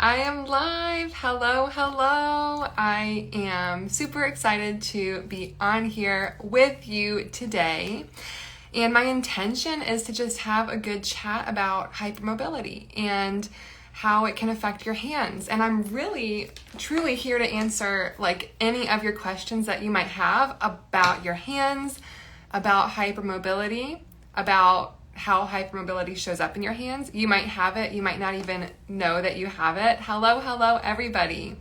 I am live. Hello, hello. I am super excited to be on here with you today. And my intention is to just have a good chat about hypermobility and how it can affect your hands. And I'm really, truly here to answer like any of your questions that you might have about your hands, about hypermobility, about how hypermobility shows up in your hands. You might have it, you might not even know that you have it. Hello, hello, everybody.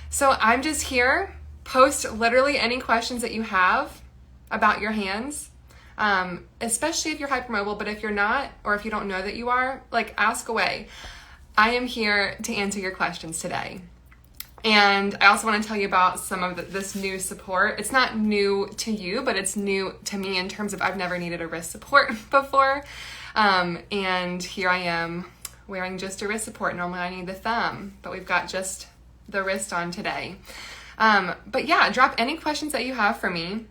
So I'm just here, post literally any questions that you have about your hands, especially if you're hypermobile, but if you're not, or if you don't know that you are, like ask away. I am here to answer your questions today. And I also want to tell you about some of this new support. It's not new to you, but it's new to me in terms of I've never needed a wrist support before. And here I am wearing just a wrist support. Normally I need the thumb, but we've got just the wrist on today. But yeah, drop any questions that you have for me.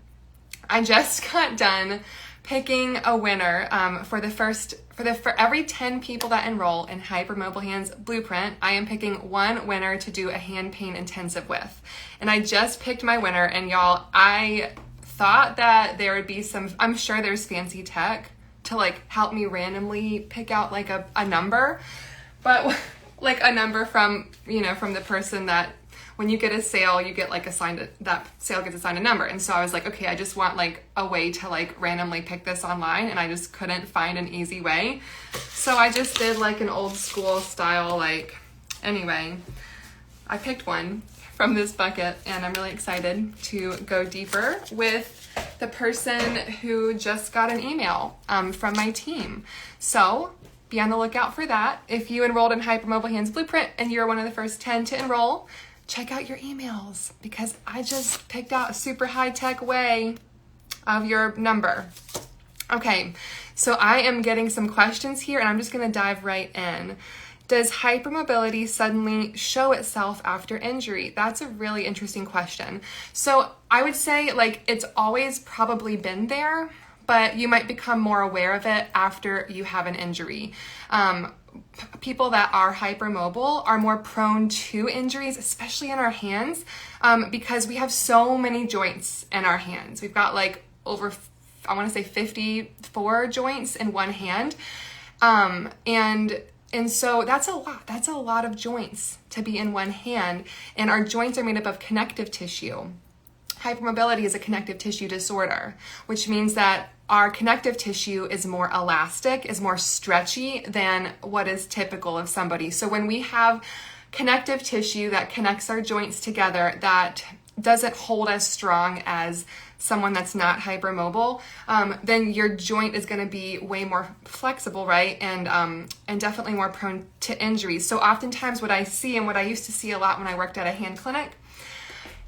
I just got done picking a winner for every 10 people that enroll in Hypermobile Hands Blueprint, I am picking one winner to do a hand pain intensive with. And I just picked my winner, and y'all, I thought that there would be I'm sure there's fancy tech to like help me randomly pick out like a number, but like a number from the person that when you get a sale, you get like that sale gets assigned a number. And so I was like, okay, I just want like a way to like randomly pick this online, and I just couldn't find an easy way. So I just did like an old school style, anyway, I picked one from this bucket, and I'm really excited to go deeper with the person who just got an email from my team. So be on the lookout for that. If you enrolled in Hypermobile Hands Blueprint and you're one of the first 10 to enroll, check out your emails, because I just picked out a super high-tech way of your number. Okay, so I am getting some questions here, and I'm just going to dive right in. Does hypermobility suddenly show itself after injury? That's a really interesting question. So I would say it's always probably been there, but you might become more aware of it after you have an injury. People that are hypermobile are more prone to injuries, especially in our hands, because we have so many joints in our hands. We've got over, I want to say 54 joints in one hand. And so that's a lot. That's a lot of joints to be in one hand. And our joints are made up of connective tissue. Hypermobility is a connective tissue disorder, which means that our connective tissue is more elastic, is more stretchy than what is typical of somebody. So when we have connective tissue that connects our joints together, that doesn't hold as strong as someone that's not hypermobile, then your joint is going to be way more flexible, right? And definitely more prone to injuries. So oftentimes what I see, and what I used to see a lot when I worked at a hand clinic,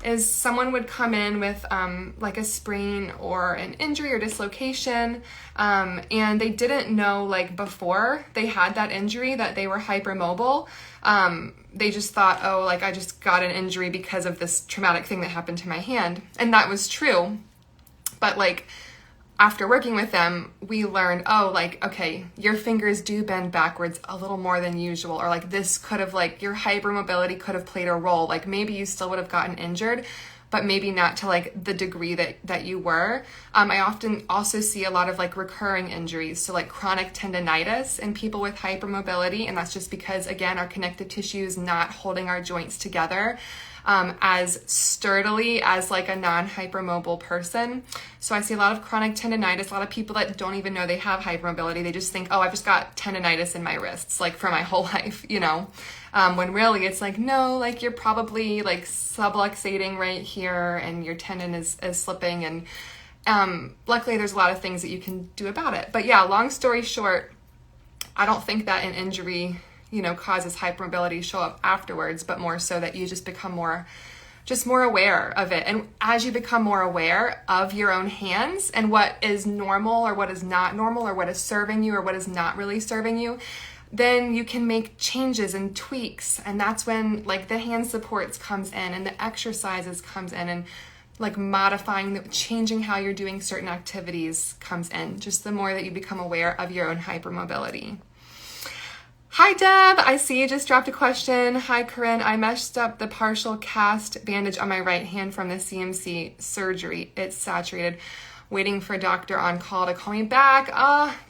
is someone would come in with a sprain or an injury or dislocation, and they didn't know before they had that injury that they were hypermobile. They just thought, I just got an injury because of this traumatic thing that happened to my hand. And that was true. But after working with them, we learned, okay, your fingers do bend backwards a little more than usual, or this could have, your hypermobility could have played a role. Maybe you still would have gotten injured, but maybe not to the degree that you were. I often also see a lot of recurring injuries, so chronic tendonitis in people with hypermobility, and that's just because, again, our connective tissue is not holding our joints together as sturdily as a non-hypermobile person. So I see a lot of chronic tendonitis, a lot of people that don't even know they have hypermobility. They just think, I've just got tendonitis in my wrists, for my whole life, when really it's no, you're probably subluxating right here and your tendon is slipping. And luckily there's a lot of things that you can do about it. But yeah, long story short, I don't think that an injury causes hypermobility to show up afterwards, but more so that you just become more aware of it. And as you become more aware of your own hands and what is normal or what is not normal, or what is serving you or what is not really serving you, then you can make changes and tweaks. And that's when the hand supports comes in, and the exercises comes in, and modifying, changing how you're doing certain activities comes in, just the more that you become aware of your own hypermobility. Hi, Deb. I see you just dropped a question. Hi, Corinne. I messed up the partial cast bandage on my right hand from the CMC surgery. It's saturated. Waiting for a doctor on call to call me back.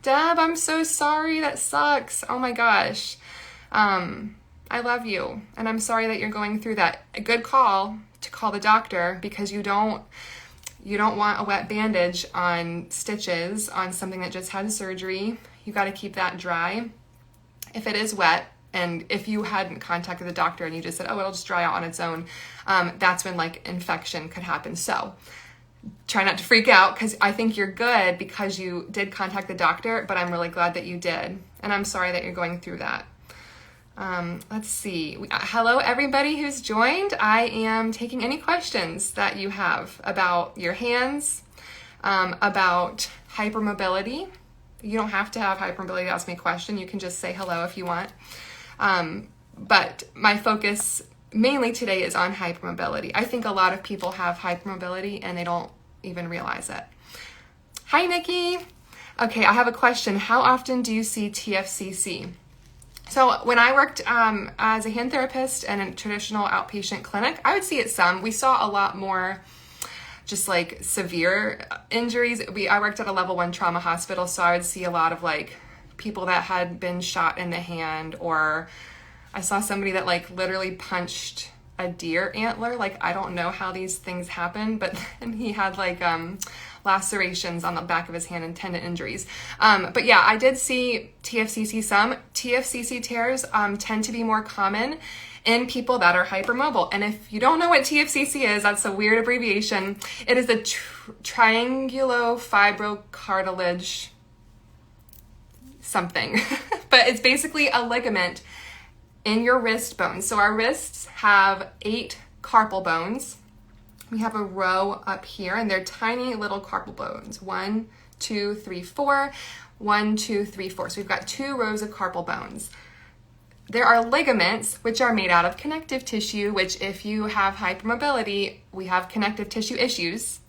Deb, I'm so sorry. That sucks. Oh my gosh. I love you, and I'm sorry that you're going through that. A good call to call the doctor, because you don't want a wet bandage on stitches on something that just had surgery. You got to keep that dry. If it is wet, and if you hadn't contacted the doctor and you just said, oh, it'll just dry out on its own, that's when like infection could happen. So try not to freak out, because I think you're good because you did contact the doctor, but I'm really glad that you did. And I'm sorry that you're going through that. Let's see. Hello, everybody who's joined. I am taking any questions that you have about your hands, about hypermobility. You don't have to have hypermobility to ask me a question. You can just say hello if you want. But my focus mainly today is on hypermobility. I think a lot of people have hypermobility and they don't even realize it. Hi, Nikki. Okay, I have a question. How often do you see TFCC? So when I worked as a hand therapist in a traditional outpatient clinic, I would see it some. We saw a lot more just like severe injuries. I worked at a level 1 trauma hospital, so I would see a lot of like people that had been shot in the hand, or I saw somebody that like literally punched a deer antler. Like, I don't know how these things happen, but then he had like lacerations on the back of his hand and tendon injuries. But yeah, I did see TFCC some. TFCC tears tend to be more common in people that are hypermobile. And if you don't know what TFCC is, that's a weird abbreviation. It is a triangulofibrocartilage something. But it's basically a ligament in your wrist bones. So our wrists have 8 carpal bones. We have a row up here, and they're tiny little carpal bones. 1, 2, 3, 4. 1, 2, 3, 4. So we've got 2 rows of carpal bones. There are ligaments, which are made out of connective tissue, which if you have hypermobility, we have connective tissue issues.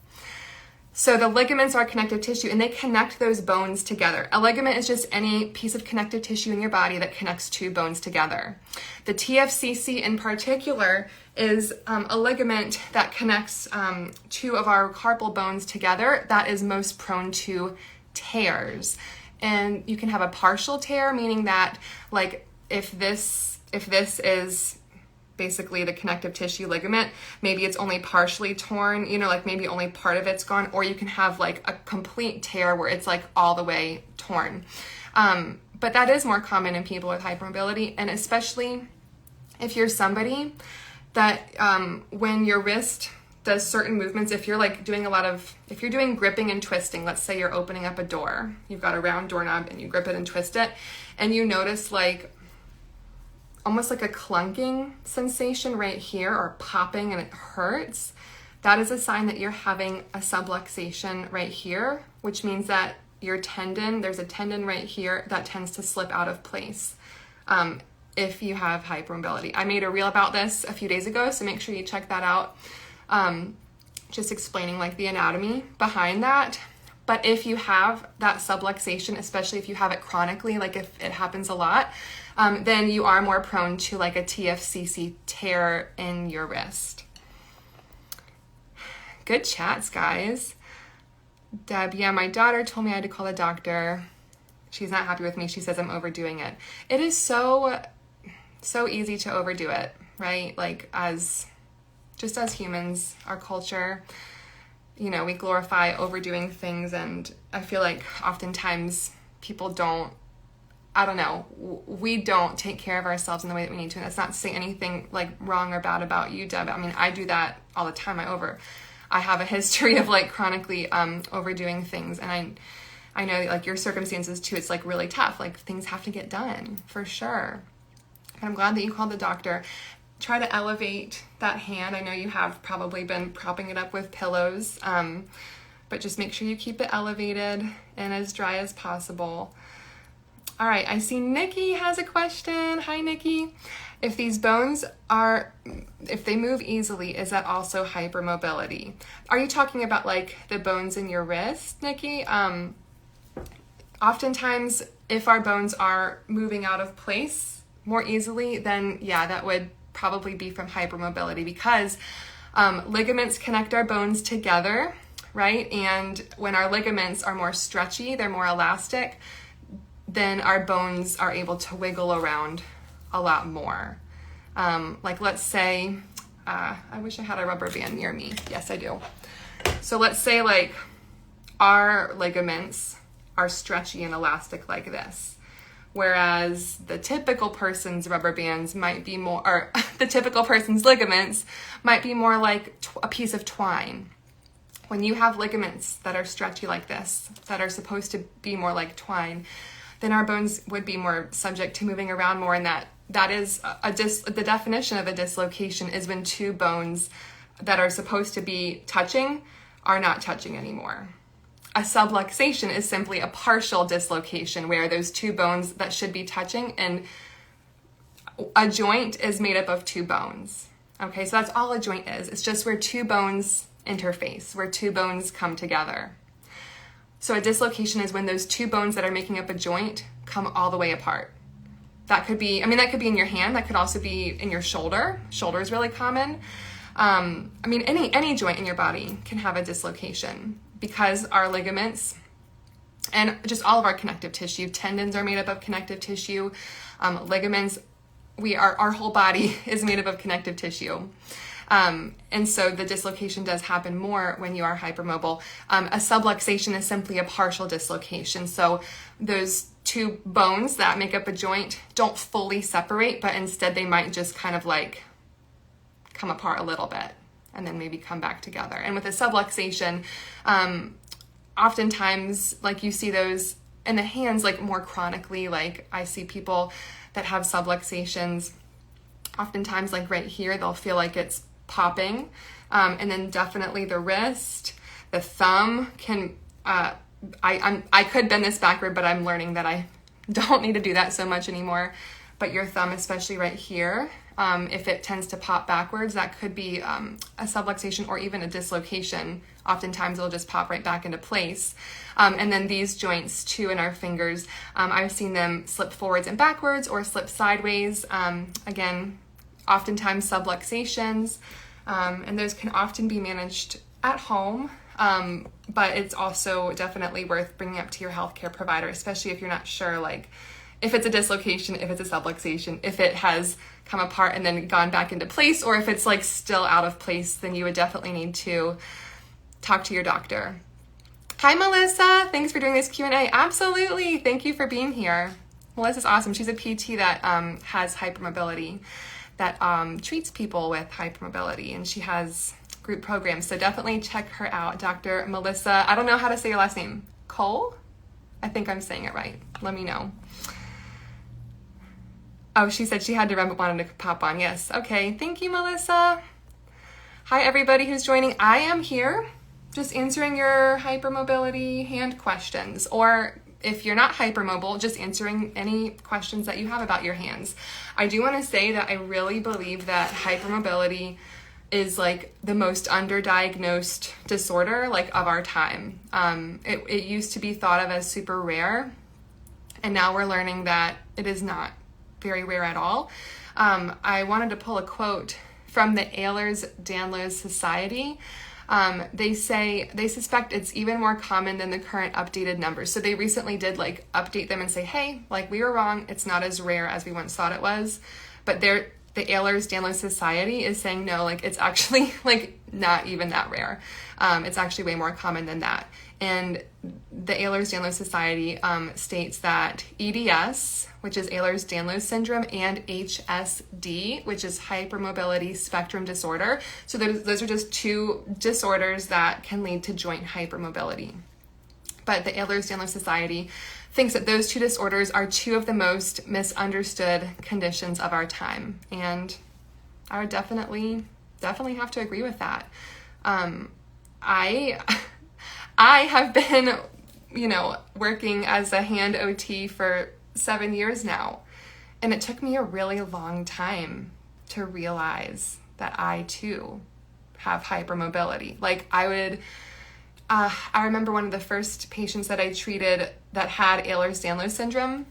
So the ligaments are connective tissue, and they connect those bones together. A ligament is just any piece of connective tissue in your body that connects 2 bones together. The TFCC in particular is a ligament that connects 2 of our carpal bones together that is most prone to tears. And you can have a partial tear, meaning that like if this is basically the connective tissue ligament, maybe it's only partially torn, like maybe only part of it's gone, or you can have like a complete tear where it's like all the way torn. But that is more common in people with hypermobility, and especially if you're somebody that when your wrist does certain movements, if you're like doing if you're doing gripping and twisting, let's say you're opening up a door, you've got a round doorknob and you grip it and twist it, and you notice like almost like a clunking sensation right here, or popping, and it hurts, that is a sign that you're having a subluxation right here, which means that your tendon, there's a tendon right here that tends to slip out of place if you have hypermobility. I made a reel about this a few days ago, so make sure you check that out. Just explaining like the anatomy behind that. But if you have that subluxation, especially if you have it chronically, like if it happens a lot, then you are more prone to like a TFCC tear in your wrist. Good chats, guys. Deb, yeah, my daughter told me I had to call the doctor. She's not happy with me. She says I'm overdoing it. It is so easy to overdo it, right? Like as humans, our culture, we glorify overdoing things, and I feel like oftentimes people we don't take care of ourselves in the way that we need to. And that's not to say anything like wrong or bad about you, Deb. I mean, I do that all the time. I have a history of like chronically overdoing things, and I know like your circumstances too. It's like really tough. Like things have to get done for sure. But I'm glad that you called the doctor. Try to elevate that hand. I know you have probably been propping it up with pillows, but just make sure you keep it elevated and as dry as possible. All right, I see Nikki has a question. Hi, Nikki. If these bones if they move easily, is that also hypermobility? Are you talking about like the bones in your wrist, Nikki? Oftentimes, if our bones are moving out of place, more easily, then yeah, that would probably be from hypermobility, because ligaments connect our bones together, right? And when our ligaments are more stretchy, they're more elastic, then our bones are able to wiggle around a lot more. Like let's say, I wish I had a rubber band near me. Yes, I do. So let's say like our ligaments are stretchy and elastic like this, whereas the typical person's rubber bands might be more, or the typical person's ligaments might be more like a piece of twine. When you have ligaments that are stretchy like this, that are supposed to be more like twine, then our bones would be more subject to moving around more, and that is the definition of a dislocation is when two bones that are supposed to be touching are not touching anymore. A subluxation is simply a partial dislocation where those two bones that should be touching, and a joint is made up of two bones. Okay, so that's all a joint is. It's just where two bones interface, where two bones come together. So a dislocation is when those two bones that are making up a joint come all the way apart. That could be, that could be in your hand. That could also be in your shoulder. Shoulder is really common. Any joint in your body can have a dislocation because our ligaments and just all of our connective tissue, tendons are made up of connective tissue, ligaments, our whole body is made up of connective tissue. And so the dislocation does happen more when you are hypermobile. A subluxation is simply a partial dislocation. So those two bones that make up a joint don't fully separate, but instead they might just kind of like come apart a little bit and then maybe come back together. And with a subluxation, oftentimes like you see those in the hands like more chronically. Like I see people that have subluxations oftentimes like right here, they'll feel like it's popping. And then definitely the wrist, the thumb can, I could bend this backward, but I'm learning that I don't need to do that so much anymore. But your thumb, especially right here, if it tends to pop backwards, that could be a subluxation or even a dislocation. Oftentimes it'll just pop right back into place. And then these joints too in our fingers, I've seen them slip forwards and backwards or slip sideways. Again, oftentimes subluxations, and those can often be managed at home. But it's also definitely worth bringing up to your healthcare provider, especially if you're not sure, like if it's a dislocation, if it's a subluxation, if it has come apart and then gone back into place, or if it's like still out of place, then you would definitely need to talk to your doctor. Hi, Melissa. Thanks for doing this Q&A. Absolutely. Thank you for being here. Melissa's awesome. She's a PT that has hypermobility, that treats people with hypermobility, and she has group programs. So definitely check her out, Dr. Melissa. I don't know how to say your last name. Cole? I think I'm saying it right. Let me know. Oh, she said she had to run but wanted to pop on. Yes. Okay. Thank you, Melissa. Hi, everybody who's joining. I am here just answering your hypermobility hand questions, or if you're not hypermobile, just answering any questions that you have about your hands. I do want to say that I really believe that hypermobility is like the most underdiagnosed disorder like of our time. It used to be thought of as super rare, and now we're learning that it is not very rare at all. I wanted to pull a quote from the Ehlers-Danlos Society. They say they suspect it's even more common than the current updated numbers. So they recently did like update them and say, hey, like we were wrong. It's not as rare as we once thought it was. But the Ehlers-Danlos Society is saying no, like it's actually like not even that rare. It's actually way more common than that. And the Ehlers-Danlos Society states that EDS, which is Ehlers-Danlos syndrome, and HSD, which is hypermobility spectrum disorder. So those are just two disorders that can lead to joint hypermobility. But the Ehlers-Danlos Society thinks that those two disorders are two of the most misunderstood conditions of our time. And I would definitely have to agree with that. I have been, working as a hand OT for 7 years now. And it took me a really long time to realize that I too have hypermobility. Like I remember one of the first patients that I treated that had Ehlers-Danlos syndrome.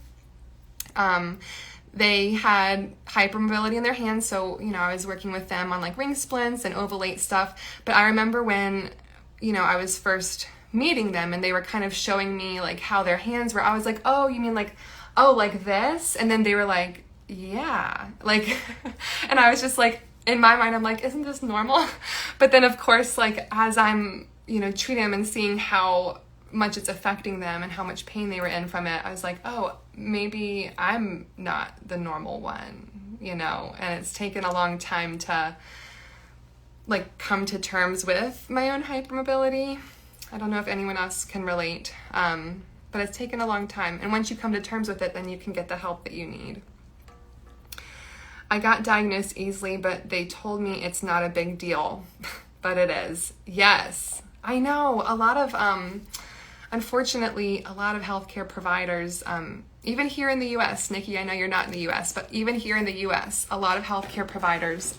they had hypermobility in their hands. So, I was working with them on like ring splints and ovalate stuff. But I remember when, I was first meeting them and they were kind of showing me like how their hands were. I was like, oh, you mean like, oh, like this? And then they were like, yeah, like, and I was just like, in my mind, I'm like, isn't this normal? But then of course, like as I'm, treating them and seeing how much it's affecting them and how much pain they were in from it, I was like, oh, maybe I'm not the normal one, and it's taken a long time to like come to terms with my own hypermobility. I don't know if anyone else can relate, but it's taken a long time. And once you come to terms with it, then you can get the help that you need. I got diagnosed easily, but they told me it's not a big deal, but it is. Yes, I know. Unfortunately, a lot of healthcare providers, even here in the US, Nikki, I know you're not in the US, but even here in the US, a lot of healthcare providers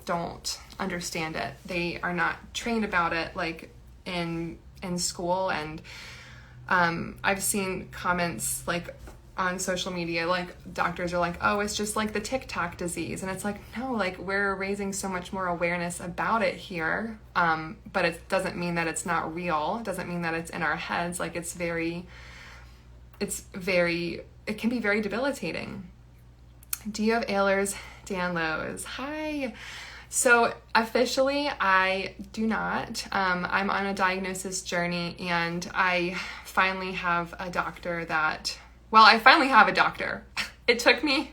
don't understand it. They are not trained about it like in school. And I've seen comments like on social media, like doctors are like, oh, it's just like the TikTok disease. And it's like, no, like we're raising so much more awareness about it here. But it doesn't mean that it's not real. It doesn't mean that it's in our heads. Like it can be very debilitating. Do you have Ehlers Danlos? Hi. So officially I do not. I'm on a diagnosis journey and I finally have a doctor that, I finally have a doctor. It took me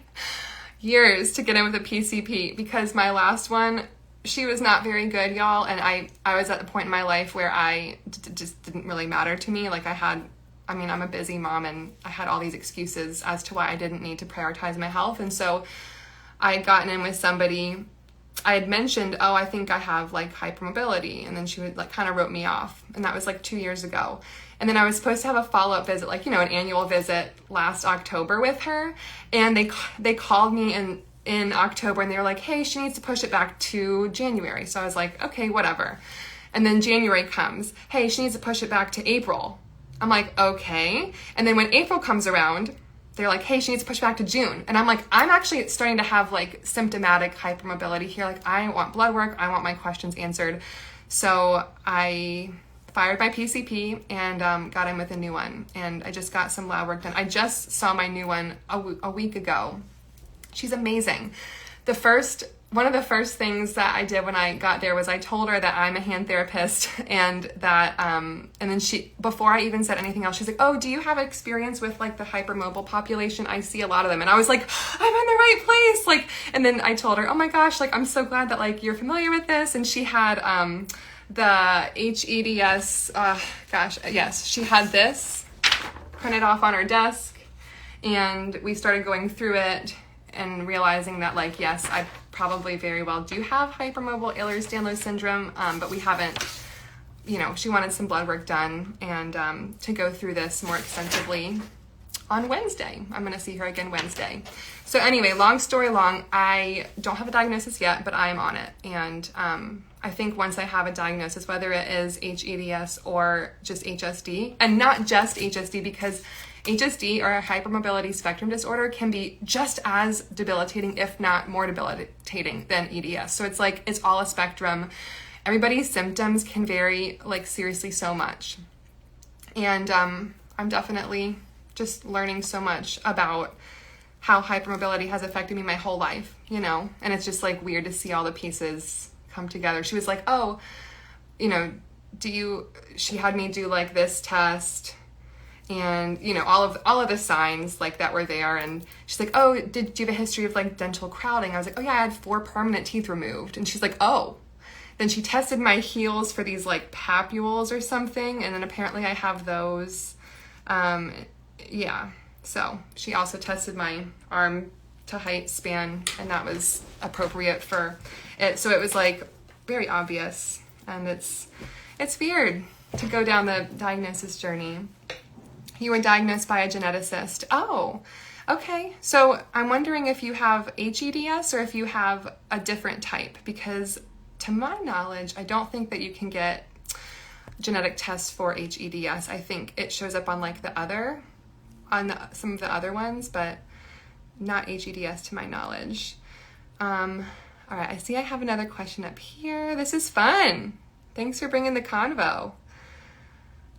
years to get in with a PCP because my last one, she was not very good, y'all. And I was at the point in my life where just didn't really matter to me. Like I'm a busy mom and I had all these excuses as to why I didn't need to prioritize my health. And so I had gotten in with somebody. I had mentioned, oh, I think I have like hypermobility. And then she would like kind of wrote me off. And that was like 2 years ago. And then I was supposed to have a follow-up visit, like, an annual visit last October with her. And they called me in October and they were like, hey, she needs to push it back to January. So I was like, okay, whatever. And then January comes, hey, she needs to push it back to April. I'm like, okay. And then when April comes around, they're like, hey, she needs to push back to June. And I'm like, I'm actually starting to have like symptomatic hypermobility here. Like I want blood work. I want my questions answered. So I fired my PCP and got in with a new one. And I just got some lab work done. I just saw my new one a week ago. She's amazing. One of the first things that I did when I got there was I told her that I'm a hand therapist and that, and then before I even said anything else, she's like, oh, do you have experience with like the hypermobile population? I see a lot of them. And I was like, I'm in the right place. Like, and then I told her, oh my gosh, like, I'm so glad that like you're familiar with this. And she had, the HEDS, yes, she had this printed off on her desk and we started going through it and realizing that like, yes, I probably very well do have hypermobile Ehlers-Danlos syndrome, but we haven't, she wanted some blood work done and to go through this more extensively on Wednesday. I'm going to see her again Wednesday. So anyway, long story long, I don't have a diagnosis yet, but I'm on it. And I think once I have a diagnosis, whether it is HEDS or just HSD, and not just HSD, because HSD or a hypermobility spectrum disorder can be just as debilitating, if not more debilitating than EDS. So it's like, it's all a spectrum. Everybody's symptoms can vary like seriously so much. And I'm definitely just learning so much about how hypermobility has affected me my whole life, and it's just like weird to see all the pieces come together. She was like, oh, she had me do like this test and, all of the signs like that were there. And she's like, oh, did you have a history of like dental crowding? I was like, oh yeah, I had 4 permanent teeth removed. And she's like, oh. Then she tested my heels for these like papules or something. And then apparently I have those. Yeah. So she also tested my arm to height span and that was appropriate for it. So it was like very obvious and it's weird to go down the diagnosis journey. You were diagnosed by a geneticist. Oh, okay. So I'm wondering if you have HEDS or if you have a different type, because to my knowledge, I don't think that you can get genetic tests for HEDS. I think it shows up on like some of the other ones, but not HEDS to my knowledge. All right, I see I have another question up here. This is fun. Thanks for bringing the convo.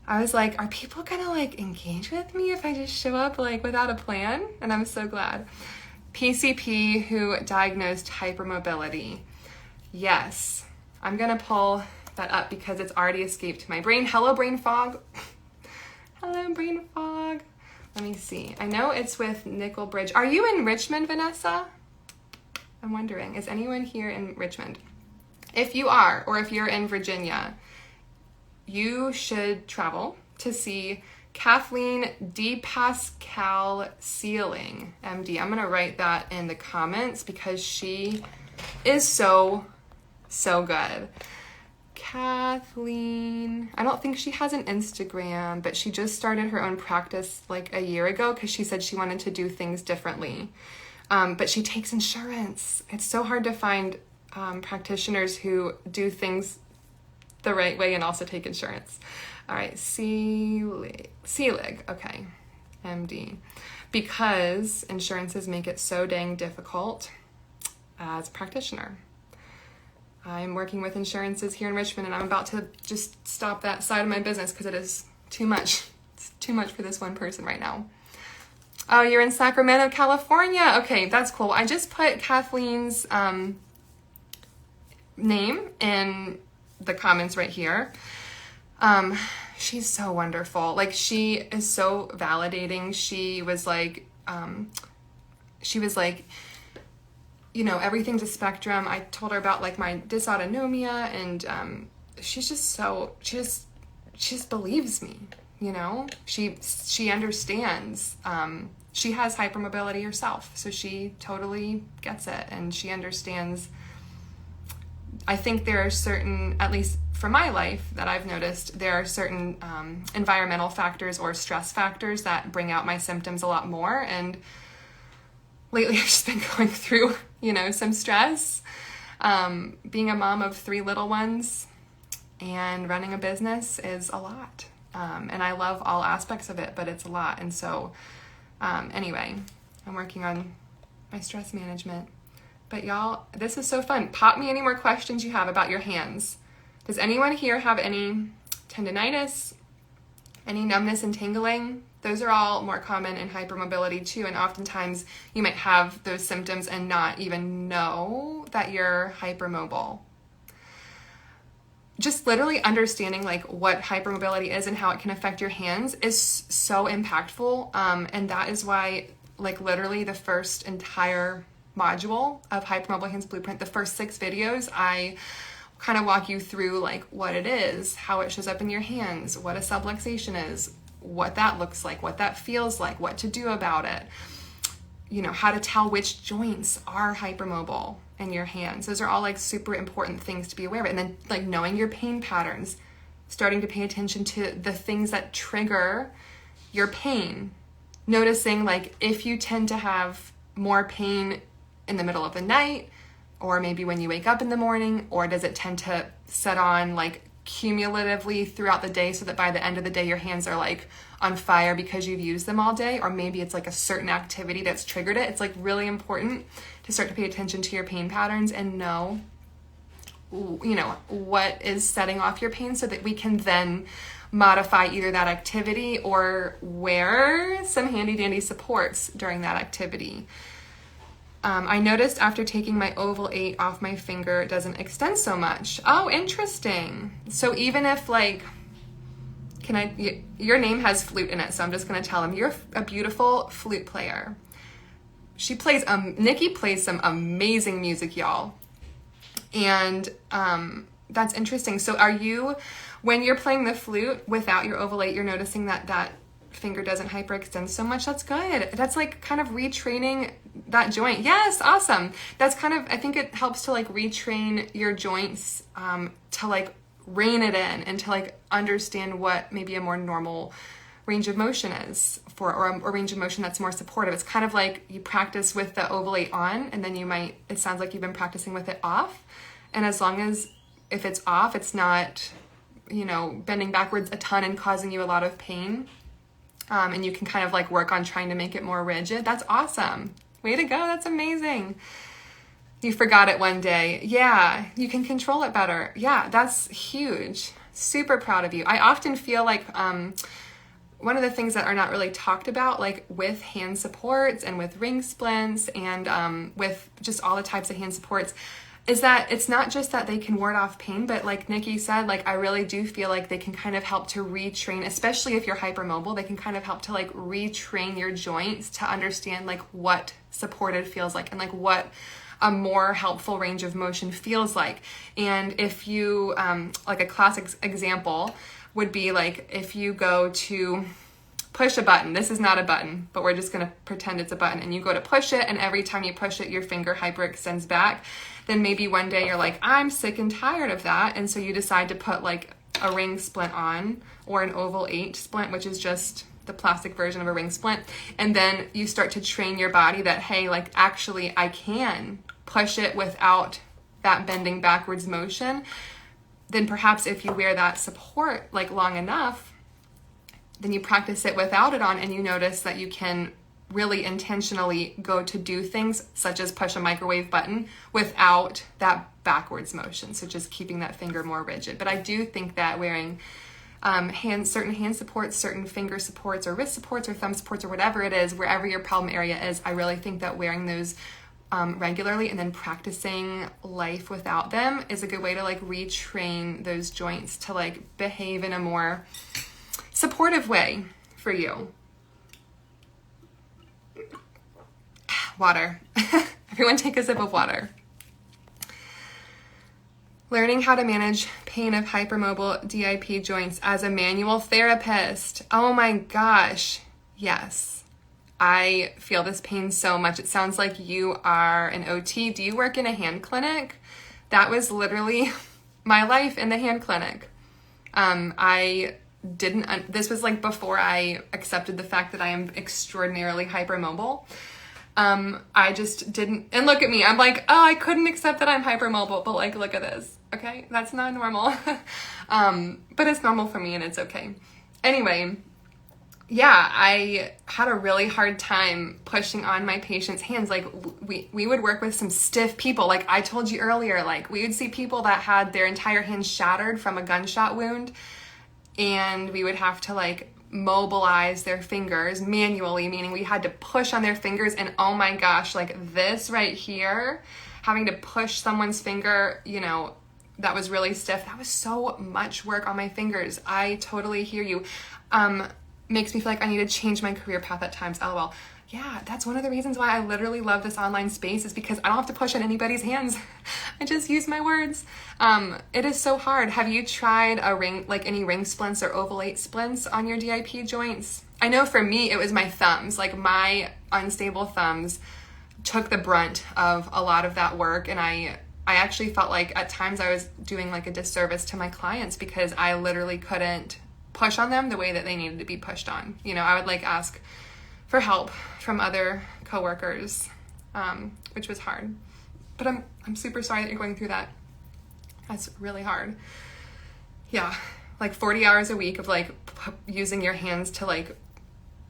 I was like, are people gonna like engage with me if I just show up like without a plan? And I'm so glad. PCP who diagnosed hypermobility. Yes, I'm gonna pull that up because it's already escaped my brain. Hello, brain fog. Hello, brain fog. Let me see. I know it's with Nickel Bridge. Are you in Richmond, Vanessa? I'm wondering, is anyone here in Richmond? If you are, or if you're in Virginia, you should travel to see Kathleen D. Pascal Sealing, MD. I'm gonna write that in the comments because she is so good. Kathleen, I don't think she has an Instagram, but she just started her own practice like a year ago because she said she wanted to do things differently. But she takes insurance. It's so hard to find practitioners who do things the right way and also take insurance. All right, Seelig, okay, MD. Because insurances make it so dang difficult as a practitioner. I'm working with insurances here in Richmond and I'm about to just stop that side of my business because it is too much. It's too much for this one person right now. Oh, you're in Sacramento, California. Okay, that's cool. I just put Kathleen's name in the comments right here. She's so wonderful. Like, she is so validating. She was like, you know, everything's a spectrum. I told her about like my dysautonomia and she's just so, she just believes me, you know? She understands. She has hypermobility herself, so she totally gets it and she understands. I think there are certain, at least for my life that I've noticed, there are certain environmental factors or stress factors that bring out my symptoms a lot more. And lately I've just been going through, you know, some stress. Being a mom of 3 little ones and running a business is a lot. And I love all aspects of it, but it's a lot. And so anyway, I'm working on my stress management. But y'all, this is so fun. Pop me any more questions you have about your hands. Does anyone here have any tendinitis, any numbness and tingling? Those are all more common in hypermobility too. And oftentimes you might have those symptoms and not even know that you're hypermobile. Just literally understanding like what hypermobility is and how it can affect your hands is so impactful. And that is why like literally the first entire module of Hypermobile Hands Blueprint, the first 6 videos, I kind of walk you through like what it is, how it shows up in your hands, what a subluxation is, what that looks like, what that feels like, what to do about it, you know, how to tell which joints are hypermobile in your hands. Those are all like super important things to be aware of. And then like knowing your pain patterns, starting to pay attention to the things that trigger your pain, noticing like if you tend to have more pain in the middle of the night, or maybe when you wake up in the morning, or does it tend to set on like cumulatively throughout the day so that by the end of the day your hands are like on fire because you've used them all day, or maybe it's like a certain activity that's triggered it. It's like really important to start to pay attention to your pain patterns and know, you know, what is setting off your pain so that we can then modify either that activity or wear some handy dandy supports during that activity. I noticed after taking my oval 8 off my finger, it doesn't extend so much. Oh, interesting. So even if like, your name has flute in it, so I'm just going to tell him you're a beautiful flute player. Nikki plays some amazing music, y'all. And that's interesting. So are you, when you're playing the flute without your oval 8, you're noticing that finger doesn't hyperextend so much? That's good. That's like kind of retraining that joint. Yes, awesome. That's kind of, I think it helps to like retrain your joints to like rein it in and to like understand what maybe a more normal range of motion is for, or a range of motion that's more supportive. It's kind of like you practice with the oval 8 on, and then it sounds like you've been practicing with it off. And as long as if it's off, it's not, you know, bending backwards a ton and causing you a lot of pain. And you can kind of like work on trying to make it more rigid. That's awesome. Way to go. That's amazing. You forgot it one day. Yeah, you can control it better. Yeah, that's huge. Super proud of you. I often feel like one of the things that are not really talked about, like with hand supports and with ring splints and with just all the types of hand supports, is that it's not just that they can ward off pain, but like Nikki said, like I really do feel like they can kind of help to retrain, especially if you're hypermobile, they can kind of help to like retrain your joints to understand like what supported feels like and like what a more helpful range of motion feels like. And if you, like a classic example would be like if you go to push a button, this is not a button, but we're just gonna pretend it's a button, and you go to push it, and every time you push it, your finger hyperextends back, then maybe one day you're like, I'm sick and tired of that, and so you decide to put like a ring splint on, or an oval 8 splint, which is just the plastic version of a ring splint, and then you start to train your body that, hey, like actually I can push it without that bending backwards motion. Then perhaps if you wear that support like long enough, then you practice it without it on, and you notice that you can really intentionally go to do things such as push a microwave button without that backwards motion. So just keeping that finger more rigid. But I do think that wearing certain hand supports, certain finger supports or wrist supports or thumb supports or whatever it is, wherever your problem area is, I really think that wearing those regularly and then practicing life without them is a good way to like retrain those joints to like behave in a more supportive way for you. Water. Everyone take a sip of water. Learning how to manage pain of hypermobile DIP joints as a manual therapist. Oh my gosh. Yes. I feel this pain so much. It sounds like you are an OT. Do you work in a hand clinic? That was literally my life in the hand clinic. This was like before I accepted the fact that I am extraordinarily hypermobile. I just didn't, and look at me, I'm like, oh, I couldn't accept that I'm hypermobile, but like, look at this, okay? That's not normal. But it's normal for me and it's okay. Anyway, yeah, I had a really hard time pushing on my patients' hands. Like we would work with some stiff people. Like I told you earlier, like we would see people that had their entire hand shattered from a gunshot wound, and we would have to like mobilize their fingers manually, meaning we had to push on their fingers. And oh my gosh, like this right here, having to push someone's finger, you know, that was really stiff. That was so much work on my fingers. I totally hear you. Makes me feel like I need to change my career path at times. LOL. Yeah, that's one of the reasons why I literally love this online space, is because I don't have to push on anybody's hands. I just use my words. It is so hard. Have you tried any ring splints or oval 8 splints on your DIP joints? I know for me, it was my thumbs. Like my unstable thumbs took the brunt of a lot of that work. And I actually felt like at times I was doing like a disservice to my clients because I literally couldn't push on them the way that they needed to be pushed on. You know, I would like ask for help from other coworkers, which was hard. But I'm super sorry that you're going through that. That's really hard. Yeah, like 40 hours a week of like using your hands to like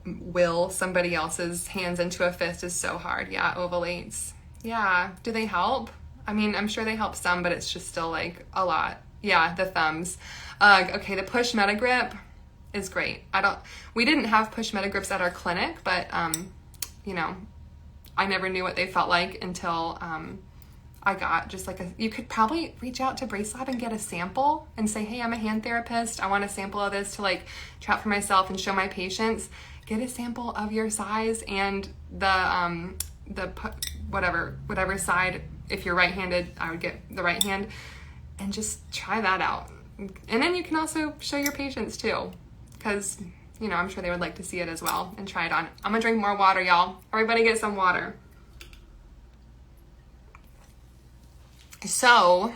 will somebody else's hands into a fist is so hard. Yeah, oval 8s. Yeah, do they help? I mean, I'm sure they help some, but it's just still like a lot. Yeah, the thumbs. Okay, the push meta grip is great. We didn't have push meta grips at our clinic, but you know, I never knew what they felt like until I got just like you could probably reach out to Brace Lab and get a sample and say, hey, I'm a hand therapist. I want a sample of this to like try out for myself and show my patients. Get a sample of your size and the whatever side. If you're right-handed, I would get the right hand and just try that out. And then you can also show your patients too, because, you know, I'm sure they would like to see it as well and try it on. I'm gonna drink more water, y'all. Everybody get some water. So,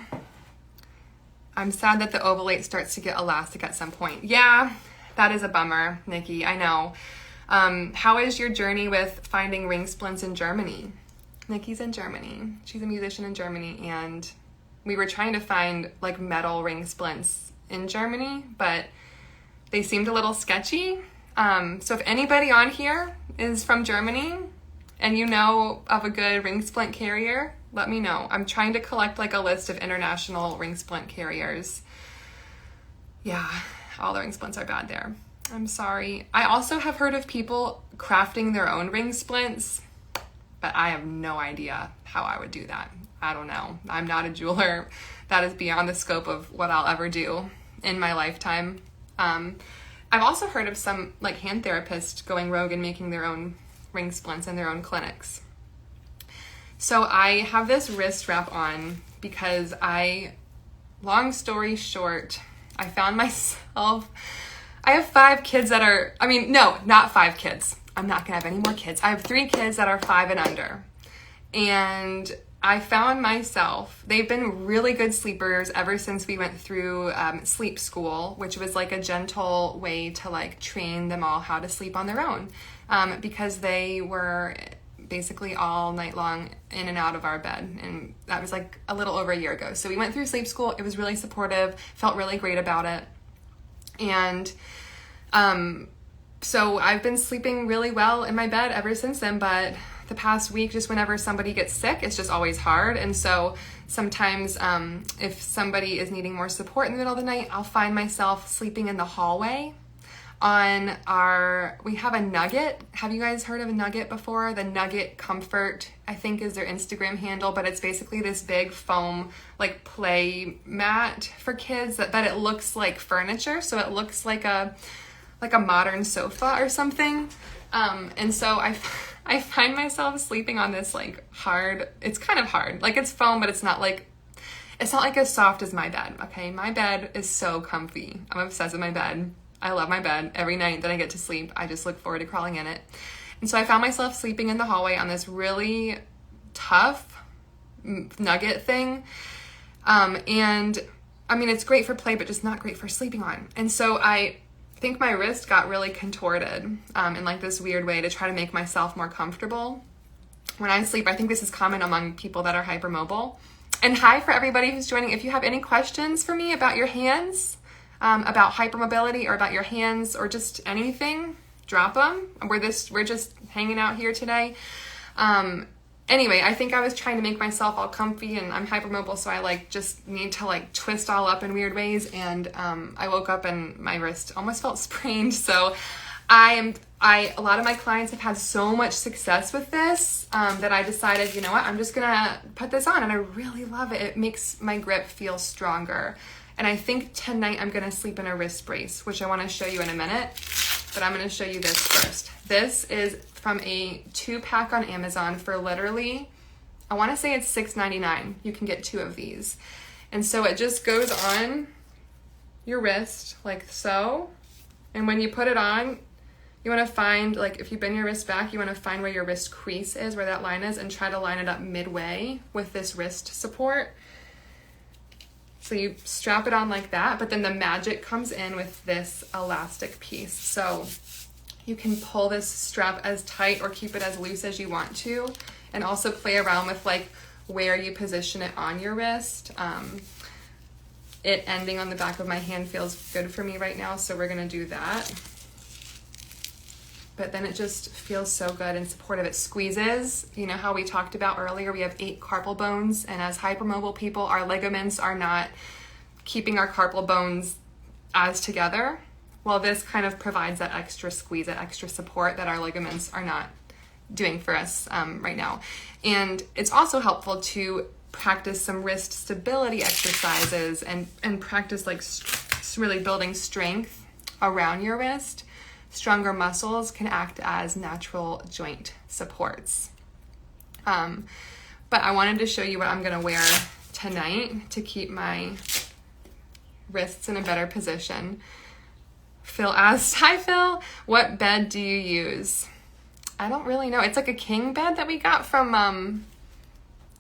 I'm sad that the oval 8 starts to get elastic at some point. Yeah, that is a bummer, Nikki, I know. How is your journey with finding ring splints in Germany? Nikki's in Germany. She's a musician in Germany, and we were trying to find like metal ring splints in Germany, but they seemed a little sketchy. So if anybody on here is from Germany, and you know of a good ring splint carrier, let me know. I'm trying to collect like a list of international ring splint carriers. Yeah, all the ring splints are bad there. I'm sorry. I also have heard of people crafting their own ring splints, but I have no idea how I would do that. I don't know. I'm not a jeweler. That is beyond the scope of what I'll ever do in my lifetime. I've also heard of some like hand therapists going rogue and making their own ring splints in their own clinics. So I have this wrist wrap on because long story short, I found myself, I have 5 kids that are, no, not 5 kids. I'm not gonna have any more kids. I have 3 kids that are 5 and under. And I found myself, they've been really good sleepers ever since we went through sleep school, which was like a gentle way to like train them all how to sleep on their own, because they were basically all night long in and out of our bed. And that was like a little over a year ago. So we went through sleep school. It was really supportive, felt really great about it. And so I've been sleeping really well in my bed ever since then, but the past week, just whenever somebody gets sick, it's just always hard. And so sometimes if somebody is needing more support in the middle of the night, I'll find myself sleeping in the hallway we have a Nugget. Have you guys heard of a Nugget before? The Nugget Comfort, I think, is their Instagram handle, but it's basically this big foam like play mat for kids but it looks like furniture. So it looks like a modern sofa or something. And so I find myself sleeping on this like hard, it's kind of hard, like it's foam, but it's not like as soft as my bed. Okay. My bed is so comfy. I'm obsessed with my bed. I love my bed. Every night that I get to sleep, I just look forward to crawling in it. And so I found myself sleeping in the hallway on this really tough Nugget thing. And it's great for play, but just not great for sleeping on. And so I think my wrist got really contorted in like this weird way to try to make myself more comfortable when I sleep. I think this is common among people that are hypermobile. And hi for everybody who's joining. If you have any questions for me about your hands, about hypermobility or about your hands or just anything, drop them. We're just hanging out here today. Anyway, I think I was trying to make myself all comfy, and I'm hypermobile, so I just need to twist all up in weird ways. And I woke up and my wrist almost felt sprained. So a lot of my clients have had so much success with this that I decided, you know what, I'm just gonna put this on, and I really love it. It makes my grip feel stronger. And I think tonight I'm gonna sleep in a wrist brace, which I wanna show you in a minute, but I'm gonna show you this first. This is from a 2-pack on Amazon for literally, I wanna say it's $6.99. You can get 2 of these. And so it just goes on your wrist like so. And when you put it on, you wanna find, if you bend your wrist back, you wanna find where your wrist crease is, where that line is, and try to line it up midway with this wrist support. So you strap it on like that, but then the magic comes in with this elastic piece. So you can pull this strap as tight or keep it as loose as you want to, and also play around with where you position it on your wrist. It ending on the back of my hand feels good for me right now, so we're gonna do that. But then it just feels so good and supportive. It squeezes. You know how we talked about earlier, we have 8 carpal bones, and as hypermobile people, our ligaments are not keeping our carpal bones as together. Well, this kind of provides that extra squeeze, that extra support that our ligaments are not doing for us right now. And it's also helpful to practice some wrist stability exercises and practice really building strength around your wrist. Stronger muscles can act as natural joint supports. But I wanted to show you what I'm gonna wear tonight to keep my wrists in a better position. Phil asked, hi Phil, what bed do you use? I don't really know. It's like a king bed that we got from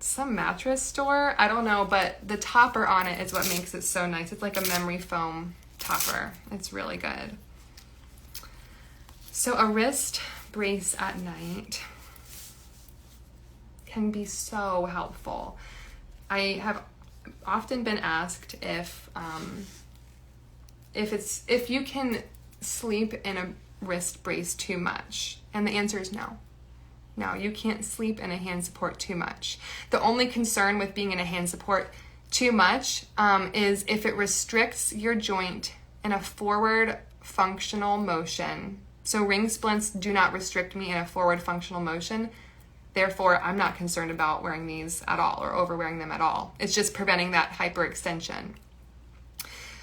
some mattress store. I don't know, but the topper on it is what makes it so nice. It's like a memory foam topper. It's really good. So a wrist brace at night can be so helpful. I have often been asked if you can sleep in a wrist brace too much, and the answer is no. Now, you can't sleep in a hand support too much. The only concern with being in a hand support too much is if it restricts your joint in a forward functional motion. So ring splints do not restrict me in a forward functional motion. Therefore, I'm not concerned about wearing these at all or over wearing them at all. It's just preventing that hyperextension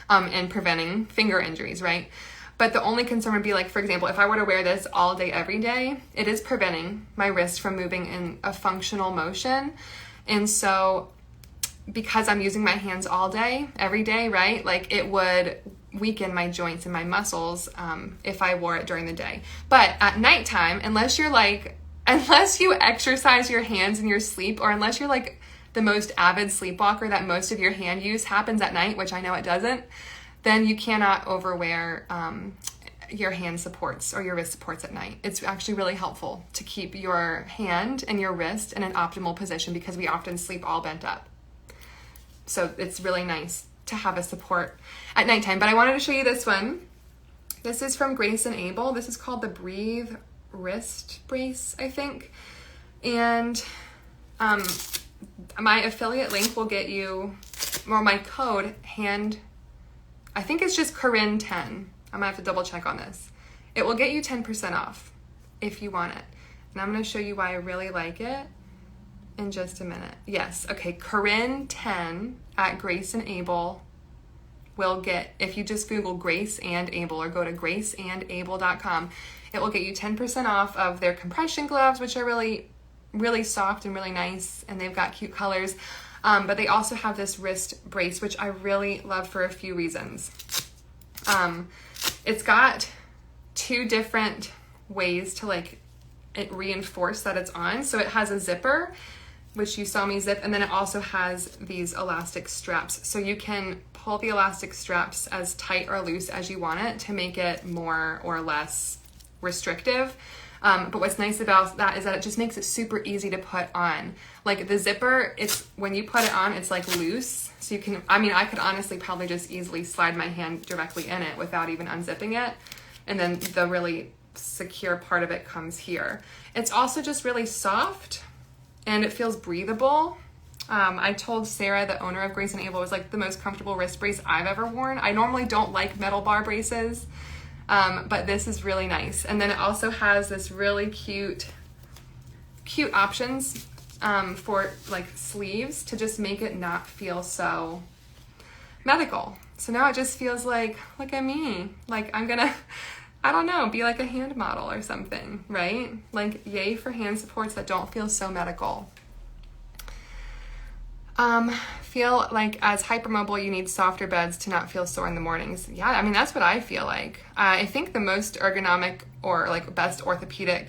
and preventing finger injuries, right? But the only concern would be, like, for example, if I were to wear this all day, every day, it is preventing my wrist from moving in a functional motion. And so because I'm using my hands all day, every day, right? Like, it would weaken my joints and my muscles if I wore it during the day. But at nighttime, unless you exercise your hands in your sleep, or unless you're like the most avid sleepwalker that most of your hand use happens at night, which I know it doesn't, then you cannot overwear your hand supports or your wrist supports at night. It's actually really helpful to keep your hand and your wrist in an optimal position because we often sleep all bent up. So it's really nice to have a support at nighttime. But I wanted to show you this one. This is from Grace and Able. This is called the Breathe Wrist Brace, I think. And my affiliate link will get you, or my code, I think it's just Corinne 10. I'm gonna have to double check on this. It will get you 10% off if you want it. And I'm gonna show you why I really like it in just a minute. Yes, okay, Corinne 10 at Grace and Able will get, if you just Google Grace and Able or go to graceandable.com, it will get you 10% off of their compression gloves, which are really, really soft and really nice, and they've got cute colors. But they also have this wrist brace, which I really love for a few reasons. It's got two different ways to it reinforce that it's on. So it has a zipper, which you saw me zip, and then it also has these elastic straps. So you can pull the elastic straps as tight or loose as you want it to make it more or less restrictive. But what's nice about that is that it just makes it super easy to put on. Like the zipper, it's when you put it on, it's like loose. So you can, I could honestly probably just easily slide my hand directly in it without even unzipping it. And then the really secure part of it comes here. It's also just really soft and it feels breathable. I told Sarah, the owner of Grace and Able, it was like the most comfortable wrist brace I've ever worn. I normally don't like metal bar braces. But this is really nice. And then it also has this really cute options for like sleeves to just make it not feel so medical. So now it just feels like, look at me. Like I'm gonna, I don't know, be like a hand model or something, right? Like yay for hand supports that don't feel so medical. Feel like as hypermobile, you need softer beds to not feel sore in the mornings. Yeah, that's what I feel like. I think the most ergonomic or like best orthopedic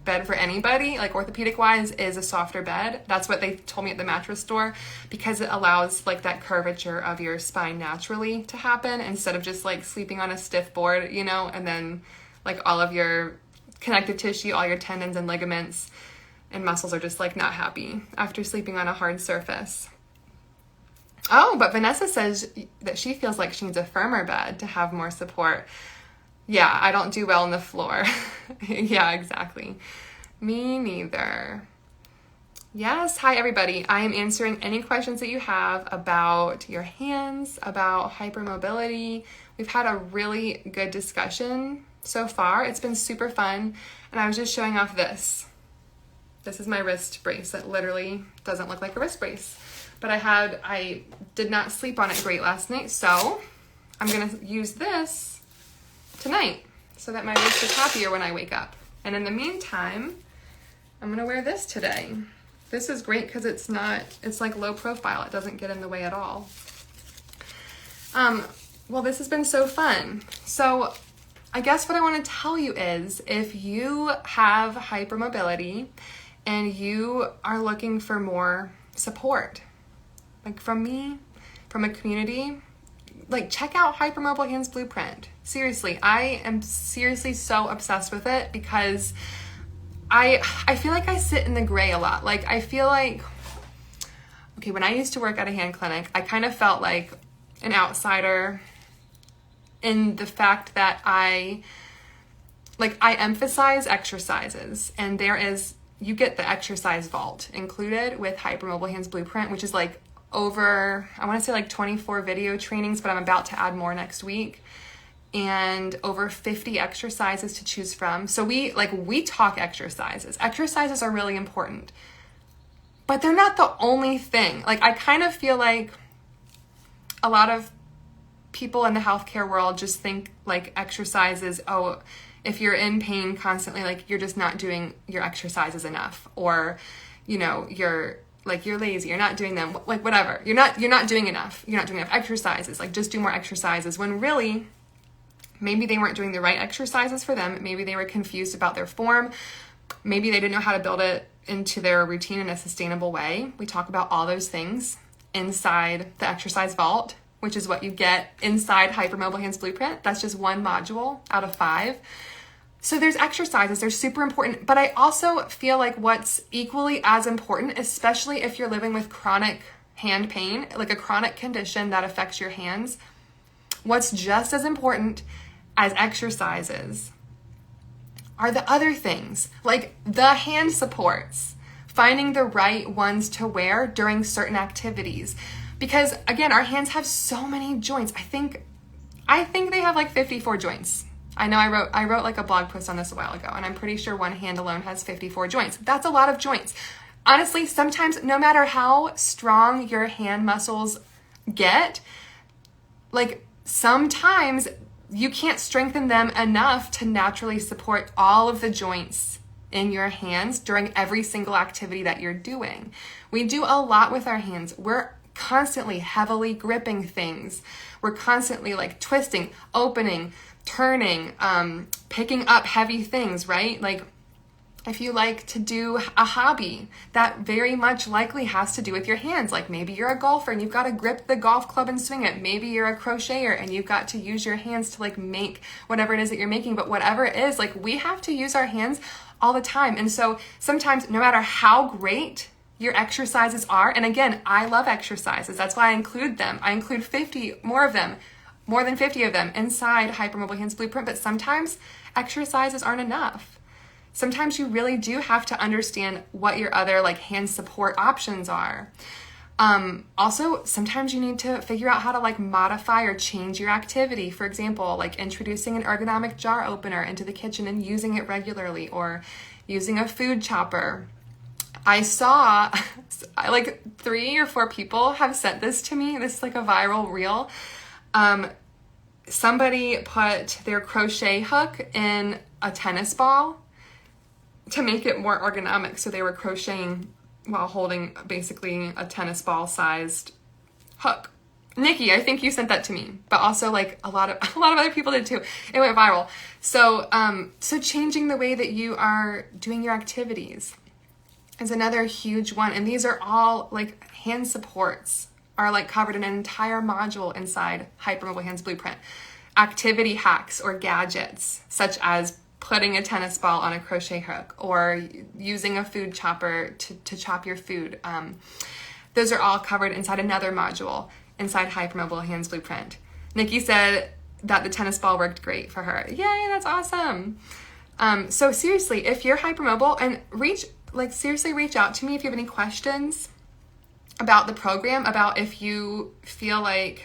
bed for anybody, like orthopedic wise, is a softer bed. That's what they told me at the mattress store, because it allows like that curvature of your spine naturally to happen instead of just like sleeping on a stiff board, and then like all of your connective tissue, all your tendons and ligaments and muscles are just like not happy after sleeping on a hard surface. Oh, but Vanessa says that she feels like she needs a firmer bed to have more support. Yeah, I don't do well on the floor. Yeah, exactly. Me neither. Yes, hi everybody. I am answering any questions that you have about your hands, about hypermobility. We've had a really good discussion so far. It's been super fun. And I was just showing off this. This is my wrist brace that literally doesn't look like a wrist brace. But I did not sleep on it great last night, so I'm gonna use this tonight so that my wrist is happier when I wake up. And in the meantime, I'm gonna wear this today. This is great because it's like low profile. It doesn't get in the way at all. Well, this has been so fun. So I guess what I wanna tell you is if you have hypermobility and you are looking for more support, like from me, from a community, like check out Hypermobile Hands Blueprint. Seriously, I am seriously so obsessed with it because I feel like I sit in the gray a lot. Like I feel like, okay, when I used to work at a hand clinic, I kind of felt like an outsider in the fact that I emphasize exercises, and there is you get the exercise vault included with Hypermobile Hands Blueprint, which is like over, I want to say like 24 video trainings, but I'm about to add more next week, and over 50 exercises to choose from. So we talk exercises. Exercises are really important, but they're not the only thing. Like, I kind of feel like a lot of people in the healthcare world just think like exercises, oh, if you're in pain constantly, like you're just not doing your exercises enough, or, you know, you're lazy, you're not doing them, like whatever. You're not doing enough. You're not doing enough exercises. Like, just do more exercises, when really maybe they weren't doing the right exercises for them. Maybe they were confused about their form. Maybe they didn't know how to build it into their routine in a sustainable way. We talk about all those things inside the exercise vault, which is what you get inside Hypermobile Hands Blueprint. That's just one module out of 5. So there's exercises, they're super important, but I also feel like what's equally as important, especially if you're living with chronic hand pain, like a chronic condition that affects your hands, what's just as important as exercises are the other things, like the hand supports, finding the right ones to wear during certain activities. Because again, our hands have so many joints. I think they have like 54 joints. I know I wrote like a blog post on this a while ago, and I'm pretty sure one hand alone has 54 joints. That's a lot of joints. Honestly, sometimes no matter how strong your hand muscles get, like sometimes you can't strengthen them enough to naturally support all of the joints in your hands during every single activity that you're doing. We do a lot with our hands. We're constantly heavily gripping things. We're constantly like twisting, opening, turning, picking up heavy things, right? Like, if you like to do a hobby, that very much likely has to do with your hands. Like, maybe you're a golfer and you've got to grip the golf club and swing it. Maybe you're a crocheter and you've got to use your hands to like make whatever it is that you're making. But whatever it is, like, we have to use our hands all the time. And so sometimes, no matter how great your exercises are, and again, I love exercises. That's why I include them. I include 50 more of them, more than 50 of them inside Hypermobile Hands Blueprint. But sometimes exercises aren't enough. Sometimes you really do have to understand what your other like hand support options are. Also, sometimes you need to figure out how to like modify or change your activity. For example, like introducing an ergonomic jar opener into the kitchen and using it regularly, or using a food chopper. I saw like 3 or 4 people have sent this to me. This is like a viral reel. Somebody put their crochet hook in a tennis ball to make it more ergonomic. So they were crocheting while holding basically a tennis ball sized hook. Nikki, I think you sent that to me, but also like a lot of other people did too. It went viral. So changing the way that you are doing your activities is another huge one. And these are all like hand supports are like covered in an entire module inside Hypermobile Hands Blueprint. Activity hacks or gadgets, such as putting a tennis ball on a crochet hook or using a food chopper to chop your food. Those are all covered inside another module inside Hypermobile Hands Blueprint. Nikki said that the tennis ball worked great for her. Yay, that's awesome. So seriously, if you're hypermobile, and seriously reach out to me if you have any questions about the program, about if you feel like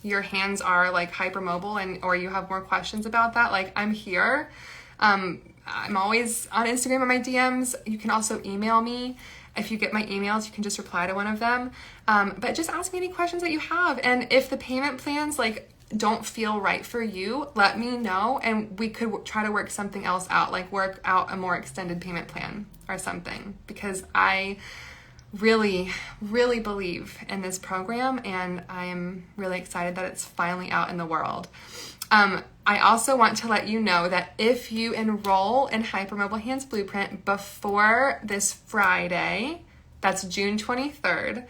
your hands are like hypermobile and or you have more questions about that. Like, I'm here. I'm always on Instagram in my DMs. You can also email me. If you get my emails, you can just reply to one of them. But just ask me any questions that you have. And if the payment plans like don't feel right for you, let me know and we could try to work something else out, like work out a more extended payment plan or something, because I really, really believe in this program and I am really excited that it's finally out in the world. I also want to let you know that if you enroll in Hypermobile Hands Blueprint before this Friday, that's June 23rd,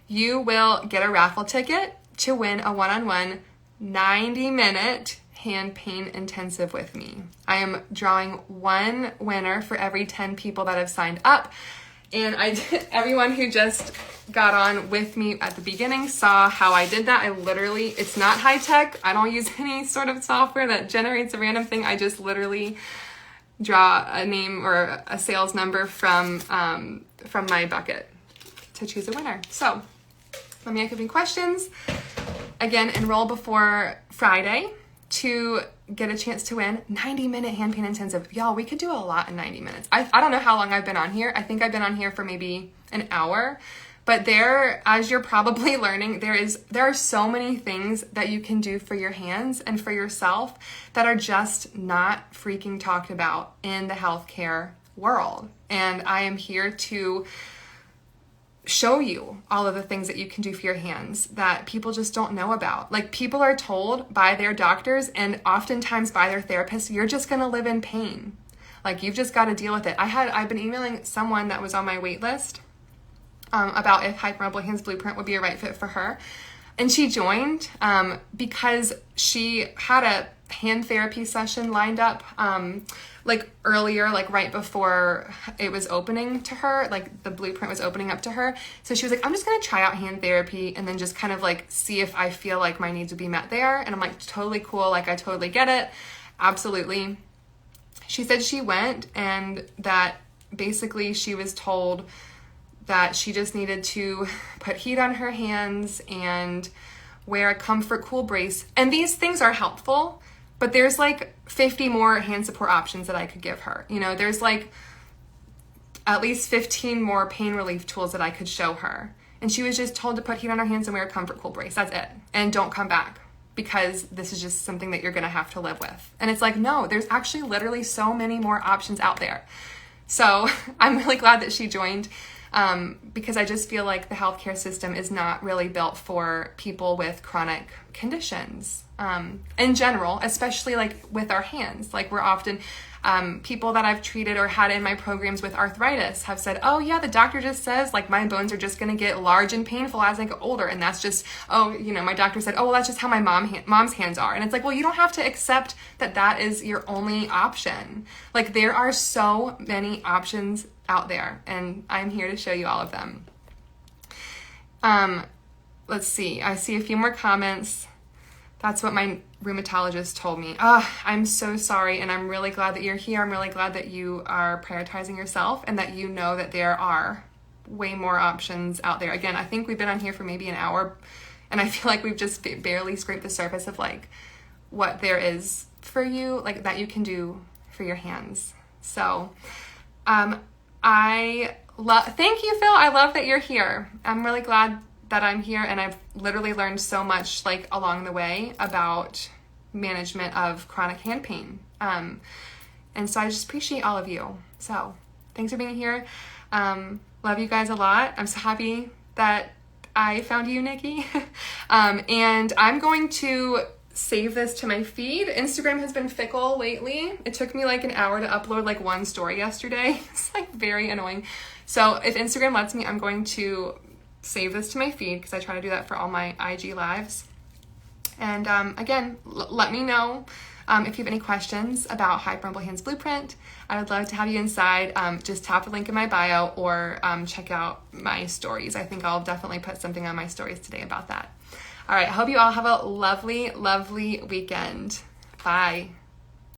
you will get a raffle ticket to win a one-on-one 90-minute hand pain intensive with me. I am drawing one winner for every 10 people that have signed up. And everyone who just got on with me at the beginning saw how I did that. It's not high tech. I don't use any sort of software that generates a random thing. I just literally draw a name or a sales number from my bucket to choose a winner. So let me know if you have any questions. Again, enroll before Friday to get a chance to win 90-minute hand pain intensive. Y'all, we could do a lot in 90 minutes. I don't know how long I've been on here. I think I've been on here for maybe an hour. But there, as you're probably learning, there are so many things that you can do for your hands and for yourself that are just not freaking talked about in the healthcare world. And I am here to show you all of the things that you can do for your hands that people just don't know about. Like, people are told by their doctors and oftentimes by their therapists, you're just going to live in pain. Like, you've just got to deal with it. I've been emailing someone that was on my wait list about if Hypermobile Hands Blueprint would be a right fit for her. And she joined because she had a hand therapy session lined up like earlier, like right before it was opening to her, like the blueprint was opening up to her. So she was like, I'm just going to try out hand therapy and then just kind of like see if I feel like my needs would be met there. And I'm like, totally cool. Like, I totally get it. Absolutely. She said she went and that basically she was told that she just needed to put heat on her hands and wear a comfort cool brace. And these things are helpful, but there's like 50 more hand support options that I could give her. You know, there's like at least 15 more pain relief tools that I could show her. And she was just told to put heat on her hands and wear a comfort cool brace. That's it. And don't come back because this is just something that you're going to have to live with. And it's like, no, there's actually literally so many more options out there. So I'm really glad that she joined. Because I just feel like the healthcare system is not really built for people with chronic conditions in general, especially like with our hands. Like, we're often, people that I've treated or had in my programs with arthritis have said, oh yeah, the doctor just says like my bones are just going to get large and painful as I get older. And that's just, oh, you know, my doctor said, oh, well, that's just how my mom's hands are. And it's like, well, you don't have to accept that that is your only option. Like, there are so many options out there, and I'm here to show you all of them. Let's see. I see a few more comments. That's what my rheumatologist told me. I'm so sorry, and I'm really glad that you're here. I'm really glad that you are prioritizing yourself and that you know that there are way more options out there. Again, I think we've been on here for maybe an hour, and I feel like we've just barely scraped the surface of like what there is for you, like that you can do for your hands. So, thank you, Phil. I love that you're here. I'm really glad that I'm here, and I've literally learned so much like along the way about management of chronic hand pain. And so I just appreciate all of you. So thanks for being here. Love you guys a lot. I'm so happy that I found you, Nikki. And I'm going to save this to my feed. Instagram has been fickle lately. It took me like an hour to upload like one story yesterday. It's like very annoying. So if Instagram lets me, I'm going to save this to my feed because I try to do that for all my IG lives. And again, let me know if you have any questions about Hypermobile Hands Blueprint. I would love to have you inside. Just tap the link in my bio or check out my stories. I think I'll definitely put something on my stories today about that. All right, I hope you all have a lovely, lovely weekend. Bye.